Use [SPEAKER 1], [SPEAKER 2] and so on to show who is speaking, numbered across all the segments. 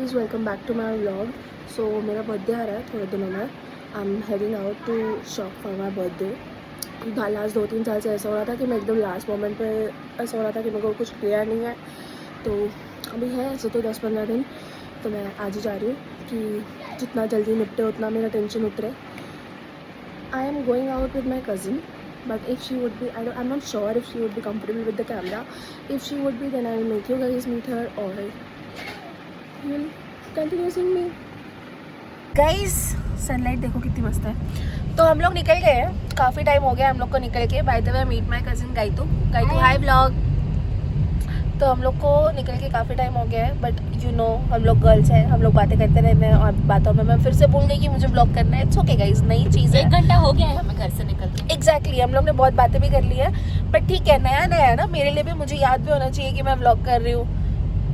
[SPEAKER 1] Guys, welcome back to my vlog. So मेरा birthday आ रहा है थोड़े दिनों में। I am heading out to shop for my birthday. Last 2-3 साल से ऐसा हो रहा था कि मैं एकदम लास्ट मोमेंट पे ऐसा हो रहा था कि मेरे को कुछ क्लियर नहीं है। तो अभी है ऐसे तो 10-15 दिन, तो मैं आज ही जा रही हूँ कि जितना जल्दी निपटे उतना मेरा टेंशन उतरे। I am going out with my cousin, but if she would be, I'm not sure if she would be comfortable with the camera. If she would be, then I will make you guys meet her, or you will continue seeing me. Guys, sunlight देखो कितनी मस्त है। तो हम लोग निकल गए हैं, काफ़ी टाइम हो गया हम लोग को निकल के। By the way, meet my cousin गाइतू। Hi vlog. तो हम लोग को निकल के काफ़ी टाइम हो गया है, बट यू नो हम लोग गर्ल्स हैं, हम लोग बातें करते रहते हैं और बातों में मैं फिर से भूल गई कि मुझे व्लॉग करना है। इट्स ओके गाइस, नई चीज़ है।
[SPEAKER 2] 1 घंटा हो गया है हमें घर से निकल के।
[SPEAKER 1] एग्जैक्टली, हम लोग ने बहुत बातें भी कर ली है, बट ठीक है, नया नया है ना, मेरे लिए भी मुझे याद भी होना चाहिए कि मैं व्लॉग कर रही हूँ।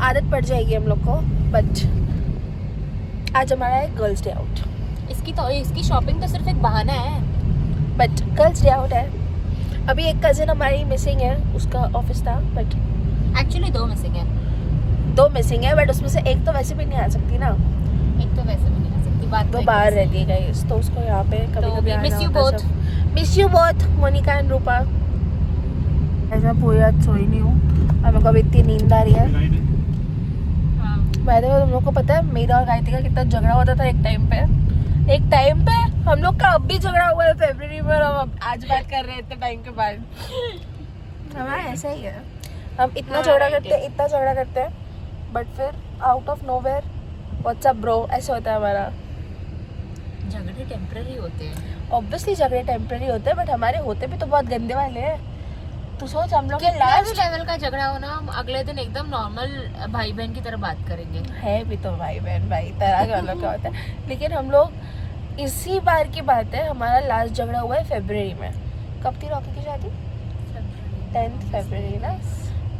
[SPEAKER 1] आदत पड़ जाएगी हम लोग को। बट आज हमारा है गर्ल्स डे आउट।
[SPEAKER 2] इसकी शॉपिंग तो सिर्फ एक बहाना है,
[SPEAKER 1] बट गर्ल्स डे आउट है। अभी एक कज़न हमारी मिसिंग है, उसका ऑफिस था, बट
[SPEAKER 2] एक्चुअली 2 मिसिंग है,
[SPEAKER 1] बट उसमें से एक तो वैसे भी नहीं आ सकती ना,
[SPEAKER 2] एक तो वैसे भी नहीं आ सकती। बात
[SPEAKER 1] वो बाहर रहती है गाइस, तो उसको यहाँ पे कभी कभी आना
[SPEAKER 2] मिस यू
[SPEAKER 1] होता है। Miss you both Monika and Rupa. ऐसा पूरी रात सोई नहीं हूँ और मेरे को अभी इतनी नींद आ रही है। बाय द वे, तुम लोग को पता है मेरा और गायत्री का कितना झगड़ा होता था एक टाइम पे हम लोग का अब भी झगड़ा हुआ है फरवरी में, और हम आज बात कर रहे हैं इतने टाइम के बाद। हमारा ऐसा ही है, हम इतना झगड़ा करते हैं, बट फिर out of nowhere WhatsApp bro ऐसे होता है हमारा।
[SPEAKER 2] झगड़े टेम्पररी होते हैं,
[SPEAKER 1] ऑब्वियसली झगड़े टेम्पररी होते हैं, बट हमारे होते भी तो बहुत गंदे वाले हैं। तो सोच, हम लोग के लास्ट
[SPEAKER 2] लेवल का झगड़ा हो ना, हम अगले दिन एकदम नॉर्मल भाई बहन की तरह बात करेंगे।
[SPEAKER 1] है भी तो भाई बहन भाई तरह के वालों का होता है। लेकिन हम लोग इसी बार की बात है, हमारा लास्ट झगड़ा हुआ है फरवरी में। कब थी रॉकी की शादी? 10th फरवरी ना,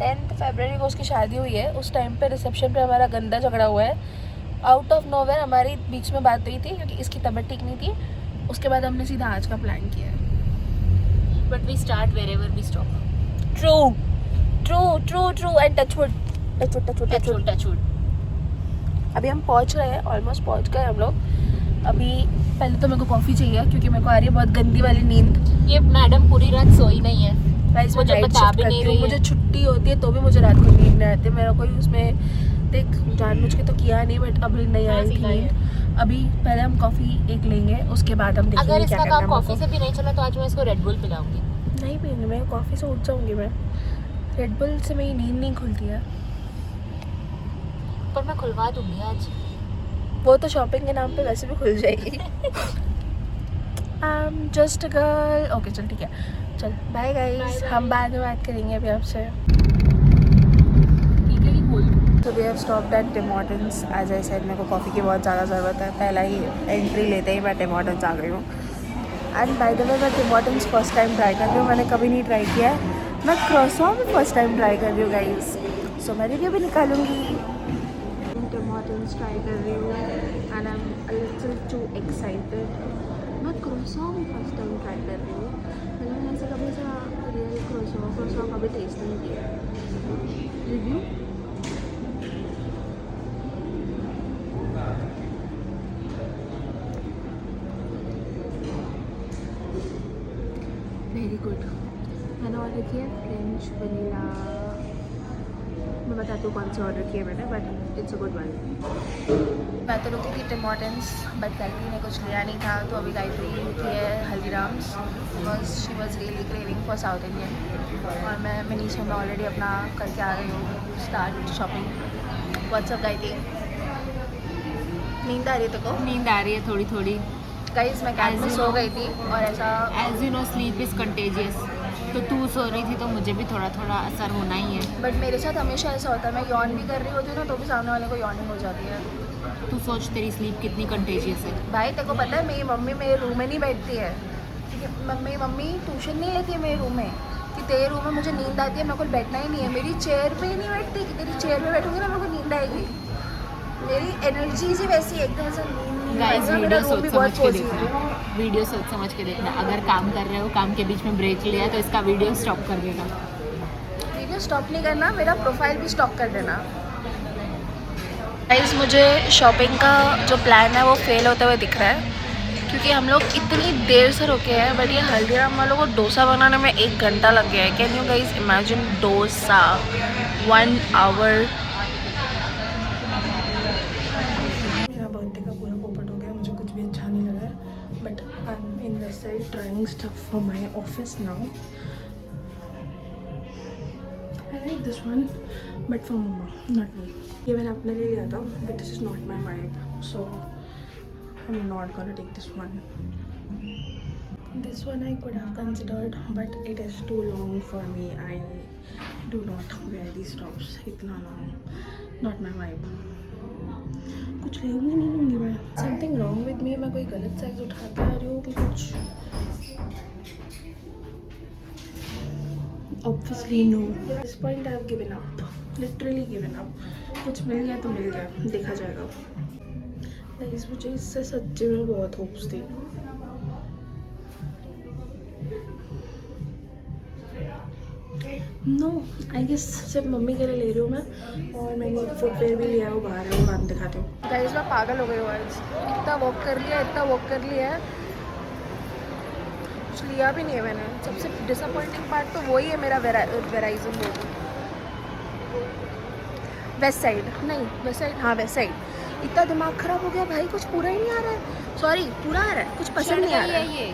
[SPEAKER 1] 10th फरवरी को उसकी शादी हुई है। उस टाइम पे रिसेप्शन पे हमारा गंदा झगड़ा हुआ है। आउट ऑफ नोवेयर हमारी बीच में बात हुई थी क्योंकि इसकी तबीयत ठीक नहीं थी। उसके बाद हमने सीधा आज का प्लान किया है।
[SPEAKER 2] But we start wherever we stop.
[SPEAKER 1] True and touch wood. अभी हम पहुंच रहे हैं, ऑलमोस्ट पहुंच गए हम लोग। अभी पहले तो मेरे को कॉफ़ी चाहिए क्योंकि मेरे को आ रही है बहुत गंदी वाली नींद।
[SPEAKER 2] ये मैडम पूरी रात सोई नहीं है,
[SPEAKER 1] मुझे बता भी नहीं रही है। मुझे छुट्टी होती है तो भी मुझे रात को नींद नहीं आती। मेरा कोई उसमें देख जानबूझ के तो किया नहीं, बट अभी नहीं आई थी नींद। अभी पहले हम कॉफ़ी एक लेंगे, उसके बाद हम देखेंगे
[SPEAKER 2] अगर
[SPEAKER 1] क्या
[SPEAKER 2] इसका
[SPEAKER 1] करना है।
[SPEAKER 2] काम कॉफी से भी नहीं चला तो आज मैं इसको रेड बुल पिलाऊंगी।
[SPEAKER 1] नहीं पीऊंगी मैं, कॉफ़ी से उठ जाऊंगी मैं। रेड बुल से मेरी नींद नहीं खुलती है।
[SPEAKER 2] पर मैं खुलवा दूंगी आज।
[SPEAKER 1] वो तो शॉपिंग के नाम पे वैसे भी खुल जाएगी। Just a girl. ओके चल ठीक है, चल बाय गाइस, हम बाद में बात करेंगे अभी आपसे।
[SPEAKER 2] ठीक है, बोल।
[SPEAKER 1] तो we have stopped at Tim Hortons. As I said, मेरे को कॉफ़ी की बहुत ज़्यादा ज़रूरत है। पहला ही एंट्री लेते ही मैं टिम हॉर्टन्स आ गई हूँ। एंड बाय द वे, मैं Tim Hortons first time try कर रही हूँ, मैंने कभी नहीं ट्राई किया है। मैं क्रॉसॉन भी फर्स्ट टाइम ट्राई कर रही हूँ गाइस, सो मैं रिव्यू भी निकालूंगी। टिम हॉर्टन्स ट्राई कर रही हूँ and I am a little to excited. मैं क्रॉसॉन भी फर्स्ट टाइम ट्राई कर रही हूँ। मैंने ऐसे कभी ऐसा रियल क्रॉसॉन कभी टेस्ट नहीं किया। Review very good. मैंने ऑर्डर किया फ्रेंच वनीला। मैं बताती हूँ कौन सी ऑर्डर किया मैंने, but it's a good one. मैं तो रुकी थी टिम हॉर्टन्स, बट गायत्री ने कुछ लिया नहीं था, तो अभी गायत्री रुकी है Haldiram's because she was really craving for south Indian. और मैं मनीषा में ऑलरेडी अपना करके आ गई हूँ स्टार्ट शॉपिंग। व्हाट्सअप गायत्री, नींद आ रही है तेरे को?
[SPEAKER 2] नींद आ रही है थोड़ी थोड़ी।
[SPEAKER 1] गाइस मैं कैब में सो गई थी और ऐसा
[SPEAKER 2] as you know sleep is contagious. तो तू सो रही थी तो मुझे भी थोड़ा थोड़ा असर होना ही है।
[SPEAKER 1] बट मेरे साथ हमेशा ऐसा होता है, मैं यॉन भी कर रही होती हूँ ना तो भी सामने वाले को यॉर्निंग हो जाती है।
[SPEAKER 2] तू सोच तेरी स्लीप कितनी कंटेजियस है।
[SPEAKER 1] भाई तेरे को पता है मेरी मम्मी मेरे रूम में नहीं बैठती है, ठीक है? मेरी मम्मी ट्यूशन नहीं लेती है मेरे रूम में कि तेरे रूम में मुझे नींद आती है, मेरे को बैठना ही नहीं है। मेरी चेयर पे ही नहीं बैठती कि तेरी चेयर पे बैठूंगी ना मेरे को नींद आएगी। मेरी एनर्जी ही वैसी है, एकदम से नींद
[SPEAKER 2] गाइस वीडियो सोच समझ के देखना, वीडियो सोच समझ के देखना। अगर काम कर रहे हो, काम के बीच में ब्रेक लिया तो इसका वीडियो स्टॉप कर देना।
[SPEAKER 1] वीडियो स्टॉप नहीं करना, मेरा प्रोफाइल भी स्टॉप कर देना। गाइस मुझे शॉपिंग का जो प्लान है वो फेल होते हुए दिख रहा है, क्योंकि हम लोग इतनी देर से रुके हैं, बट ये हल्दीराम वालों को डोसा बनाने में 1 घंटा लग गया है। Can you guys imagine dosa 1 hour. मेरा बर्थडे का पूरा पोपट हो गया, मुझे कुछ भी अच्छा नहीं लगा है, but I am in this side trying stuff for my office now. I like this one but for mama not me. ये मैंने अपने लिए लिया था, but this is not my vibe, so I'm not gonna take this one. This one I could have considered, but it is too long for me. I do not wear these tops. इतना long, not my vibe. कुछ लेंगी नहीं लूँगी मैं. Something wrong with me. मैं कोई गलत size उठा के आ रही हूँ कि कुछ? Obviously no. At this point I have given up. Literally given up. कुछ मिल गया तो मिल गया, देखा जाएगा. गाइस मुझे इससे सच्ची में बहुत होप्स थी. नो आई गेस सिर्फ मम्मी के लिए ले रही हूँ मैं, और मैंने फुटवेयर भी लिया है, वो बाहर है, वो बाद में दिखाती हूँ. गाइस मैं पागल हो गई हूँ आज. इतना वॉक कर लिया, इतना वॉक कर लिया है, कुछ लिया भी नहीं है मैंने. सबसे डिसअपॉइंटिंग पार्ट तो वही है मेरा वेराइजन लोगो. वेस्ट साइड नहीं, वेस्ट साइड, हाँ वेस्ट साइड. इतना दिमाग खराब हो गया भाई, कुछ पूरा ही नहीं आ रहा है. सॉरी पूरा आ रहा है, कुछ पसंद नहीं आ रहा है. ये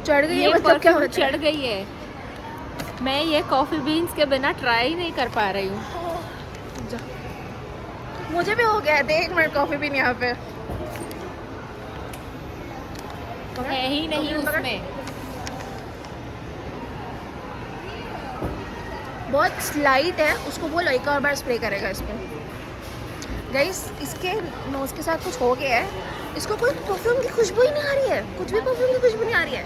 [SPEAKER 1] चढ़ गई है, मतलब क्या होता है?
[SPEAKER 2] चढ़ गई है. मैं ये कॉफ़ी बीन्स के बिना ट्राई नहीं कर पा रही हूँ.
[SPEAKER 1] मुझे भी हो गया है. देख मिनट कॉफ़ी बीन यहाँ पे
[SPEAKER 2] है ही नहीं उसमें.
[SPEAKER 1] बहुत स्लाइट है, उसको बोलो एक और बार स्प्रे करेगा इस पर. गाइस इसके नोज़ के साथ कुछ हो गया है, इसको कोई परफ्यूम की खुशबू ही नहीं आ रही है, कुछ भी परफ्यूम की खुशबू नहीं आ रही है.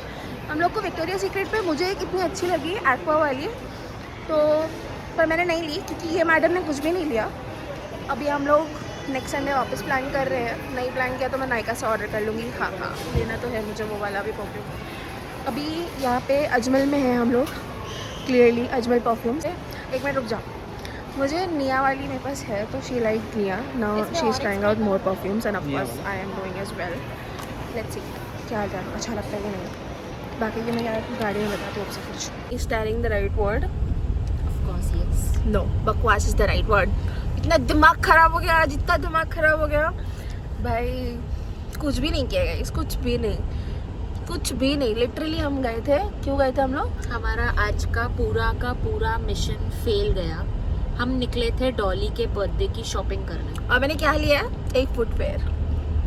[SPEAKER 1] हम लोग को विक्टोरिया सीक्रेट पे मुझे एक इतनी अच्छी लगी एक्वा वाली, तो पर मैंने नहीं ली क्योंकि ये मैडम ने कुछ भी नहीं लिया. अभी हम लोग नेक्स्ट संडे वापस प्लान कर रहे हैं. नहीं प्लान किया तो मैं नायका से ऑर्डर कर लूँगी. हाँ हाँ लेना तो है मुझे वो वाला भी परफ्यूम. अभी यहाँ पे अजमल में है हम लोग, क्लियरली अजमल परफ्यूम से. एक मिनट रुक जाओ. मुझे निया वाली मेरे पास है, तो she like Nia. Now she is trying out more perfumes and of course I am doing as well. Let's see क्या जाना अच्छा लगता है कि नहीं. बाकी की मैं यार गाड़ी में बताती हूँ आपसे कुछ. Is telling the right word?
[SPEAKER 2] Of course yes.
[SPEAKER 1] No, बकवास इज द राइट वर्ड. इतना दिमाग खराब हो गया आज, इतना दिमाग खराब हो गया भाई. कुछ भी नहीं किया गाइस, कुछ भी नहीं, कुछ भी नहीं. लिटरली हम गए थे, क्यों गए थे हम लोग?
[SPEAKER 2] हमारा आज का पूरा मिशन फेल गया. हम निकले थे डॉली के बर्थडे की शॉपिंग करने,
[SPEAKER 1] और मैंने क्या लिया? एक फुटवेयर,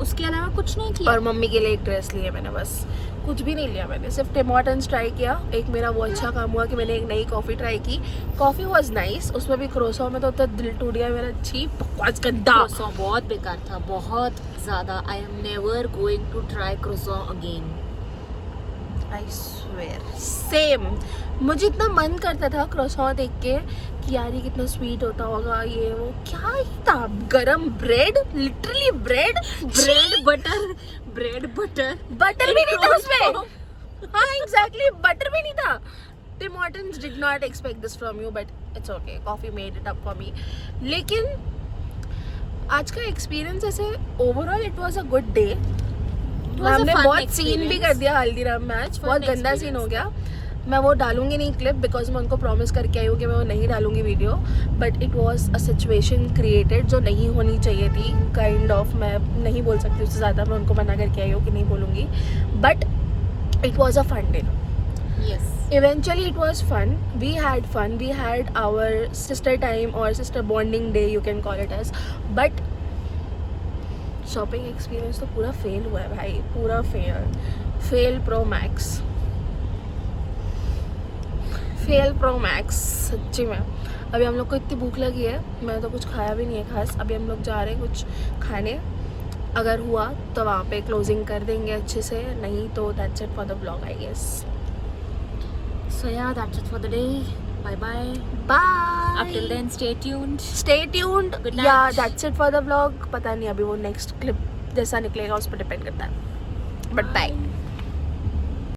[SPEAKER 2] उसके अलावा कुछ नहीं किया.
[SPEAKER 1] और मम्मी के लिए एक ड्रेस ली है मैंने. बस कुछ भी नहीं लिया मैंने. सिर्फ टिम हॉर्टन्स ट्राई किया. एक मेरा वो अच्छा काम हुआ कि मैंने एक नई कॉफ़ी ट्राई की. Coffee was nice. उसमें भी क्रोसॉ में तो उतना दिल टूट गया मेरा. चीप बकवास गंदा.
[SPEAKER 2] क्रोसॉ बहुत बेकार था, बहुत ज़्यादा. I am never going to try croissant again.
[SPEAKER 1] I swear same. मुझे इतना मन करता था क्रोसॉ देख के कि यार ये कितना स्वीट होता होगा, ये वो. क्या ही था? गरम bread, literally bread
[SPEAKER 2] butter
[SPEAKER 1] butter भी नहीं था उसमें. हाँ एग्जैक्टली, बटर भी नहीं था. Tim Hortons did not expect this from you, but it's okay. Coffee made it up for me. लेकिन आज का एक्सपीरियंस ऐसे overall it was a good day. हमने बहुत सीन भी कर दिया हल्दीराम में आज. बहुत गंदा सीन हो गया. मैं वो डालूंगी नहीं क्लिप, बिकॉज मैं उनको प्रॉमिस करके आई हूँ कि मैं वो नहीं डालूंगी video. But it was a situation created जो नहीं होनी चाहिए थी. काइंड ऑफ मैं नहीं बोल सकती उससे ज़्यादा. मैं उनको मना करके आई हूँ कि नहीं बोलूँगी. But it was a fun day.
[SPEAKER 2] Yes.
[SPEAKER 1] Eventually it was fun. We had fun. We had our sister time or sister bonding day, you can call it as. But shopping experience तो पूरा fail हुआ है भाई, पूरा fail pro max. सच्ची में. अभी हम लोग को इतनी भूख लगी है, मैं तो कुछ खाया भी नहीं है खास. अभी हम लोग जा रहे हैं कुछ खाने. अगर हुआ तो वहाँ पे क्लोजिंग कर देंगे अच्छे से, नहीं तो that's it for the blog I guess.
[SPEAKER 2] So yeah, that's it for the day. Bye bye.
[SPEAKER 1] Bye.
[SPEAKER 2] Up till then, stay tuned. Good night.
[SPEAKER 1] Yeah, that's it for the vlog. पता नहीं अभी वो नेक्स्ट क्लिप जैसा निकलेगा उस पर depend करता है. But by.